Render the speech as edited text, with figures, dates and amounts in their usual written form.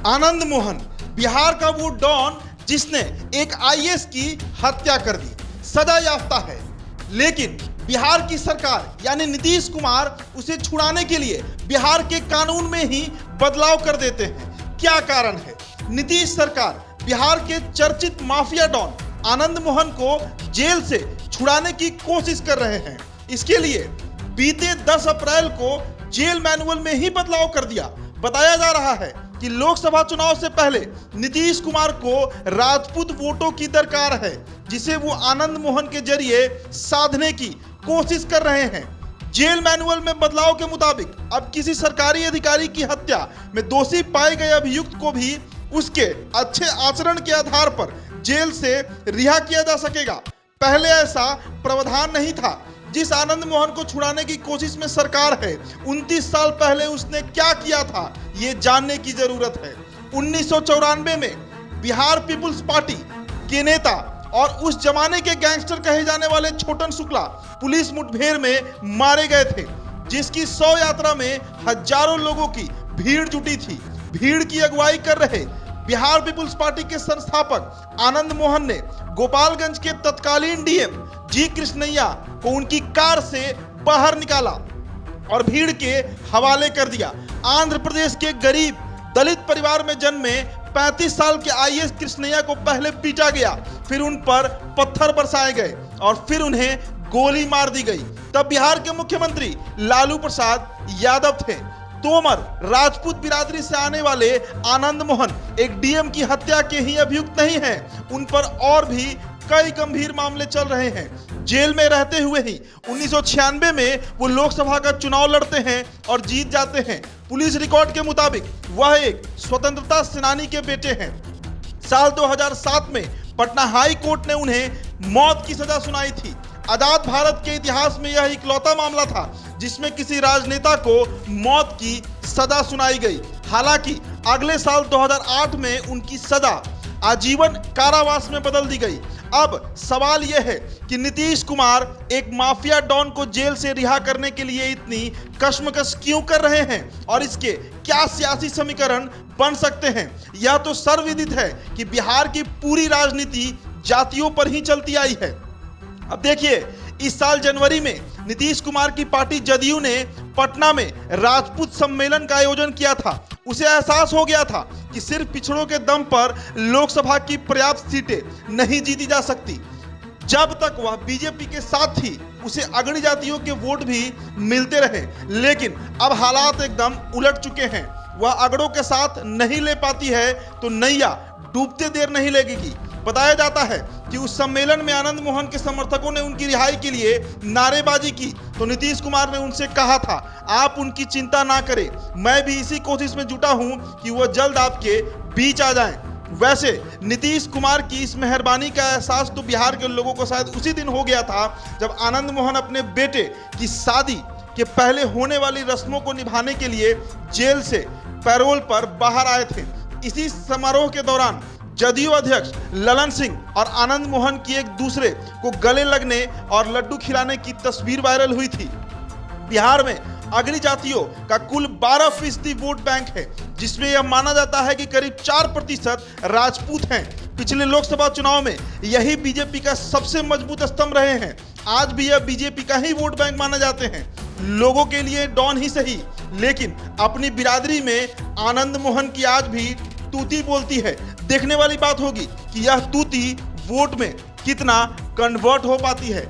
आनंद मोहन बिहार का वो डॉन जिसने एक आईएएस की हत्या कर दी, सजा याफ्ता है। लेकिन बिहार की सरकार यानी नीतीश कुमार उसे छुड़ाने के लिए बिहार के कानून में ही बदलाव कर देते हैं। क्या कारण है? नीतीश सरकार बिहार के चर्चित माफिया डॉन आनंद मोहन को जेल से छुड़ाने की कोशिश कर रहे हैं। इसके लिए बीते 10 अप्रैल को जेल मैनुअल में ही बदलाव कर दिया। बताया जा रहा है कि लोकसभा चुनाव से पहले नीतीश कुमार को राजपूत वोटों की दरकार है, जिसे वो आनंद मोहन के जरिए साधने की कोशिश कर रहे हैं। जेल मैनुअल में बदलाव के मुताबिक अब किसी सरकारी अधिकारी की हत्या में दोषी पाए गए अभियुक्त को भी उसके अच्छे आचरण के आधार पर जेल से रिहा किया जा सकेगा। पहले ऐसा प्रावधान नहीं था। जिस आनंद मोहन को छुड़ाने की कोशिश में सरकार है, 29 साल पहले उसने क्या किया था, ये जानने की जरूरत है। 1994 में बिहार पीपुल्स पार्टी के नेता और उस जमाने के गैंगस्टर कहे जाने वाले छोटन शुक्ला पुलिस मुठभेड़ में मारे गए थे, जिसकी 100 यात्रा में हजारों लोगों की भीड़ जुटी थी। भीड़ की अगुवाई कर रहे बिहार पीपुल्स पार्टी के संस्थापक आनंद मोहन ने गोपालगंज के तत्कालीन डीएम जी कृष्णैया को उनकी कार से बाहर निकाला और भीड़ के हवाले कर दिया। आंध्र प्रदेश के गरीब दलित परिवार में जन्मे 35 साल के आईएएस कृष्णैया को पहले पीटा गया, फिर उन पर पत्थर बरसाए गए और फिर उन्हें गोली मार दी गई। तब बिहार के मुख्यमंत्री लालू प्रसाद यादव थे। तोमर राजपूत बिरादरी से आने वाले आनंद मोहन एक डीएम की हत्या के ही अभियुक्त नहीं हैं, उन पर और भी कई गंभीर मामले चल रहे हैं। जेल में रहते हुए ही 1996 में वो लोकसभा का चुनाव लड़ते हैं और जीत जाते हैं। पुलिस रिकॉर्ड के मुताबिक वह एक स्वतंत्रता सेनानी के बेटे हैं। साल 2007 में पटना हाई कोर्ट ने उन्हें मौत की सजा सुनाई थी। आजाद भारत के इतिहास में यह इकलौता मामला था जिसमें किसी राजनेता को मौत की सजा सुनाई गई। हालांकि अगले साल 2008 में उनकी सजा आजीवन कारावास में बदल दी गई। अब सवाल यह है कि नीतीश कुमार एक माफिया डॉन को जेल से रिहा करने के लिए इतनी कश्मकश क्यों कर रहे हैं और इसके क्या सियासी समीकरण बन सकते हैं। यह तो सर्वविदित है कि बिहार की पूरी राजनीति जातियों पर ही चलती आई है। अब देखिए, इस साल जनवरी में नीतीश कुमार की पार्टी जदयू ने पटना में राजपूत सम्मेलन का आयोजन किया था। उसे एहसास हो गया था कि सिर्फ पिछड़ों के दम पर लोकसभा की पर्याप्त सीटें नहीं जीती जा सकती। जब तक वह बीजेपी के साथ थी, उसे अगड़ी जातियों के वोट भी मिलते रहे। लेकिन अब हालात एकदम उलट चुके हैं। वह अगड़ों के साथ नहीं ले पाती है तो नैया डूबते देर नहीं लगेगी। बताया जाता है कि उस सम्मेलन में आनंद मोहन के समर्थकों ने उनकी रिहाई के लिए नारेबाजी की तो नीतीश कुमार ने उनसे कहा था, आप उनकी चिंता ना करें, मैं भी इसी कोशिश में जुटा हूं कि वो जल्द आपके बीच आ जाएं। वैसे नीतीश कुमार की इस मेहरबानी का एहसास तो बिहार के लोगों को शायद उसी दिन हो गया था जब आनंद मोहन अपने बेटे की शादी के पहले होने वाली रस्मों को निभाने के लिए जेल से पैरोल पर बाहर आए थे। इसी समारोह के दौरान जदयू अध्यक्ष ललन सिंह और आनंद मोहन की एक दूसरे को गले लगने और लड्डू खिलाने की तस्वीर वायरल हुई थी। बिहार में अगड़ी जातियों का कुल 12% वोट बैंक है, जिसमें यह माना जाता है कि करीब 4% राजपूत हैं। पिछले लोकसभा चुनाव में यही बीजेपी का सबसे मजबूत स्तंभ रहे हैं। आज भी यह बीजेपी का ही वोट बैंक माने जाते हैं। लोगों के लिए डॉन ही सही, लेकिन अपनी बिरादरी में आनंद मोहन की आज भी तूती बोलती है। देखने वाली बात होगी कि यह तूती वोट में कितना कन्वर्ट हो पाती है।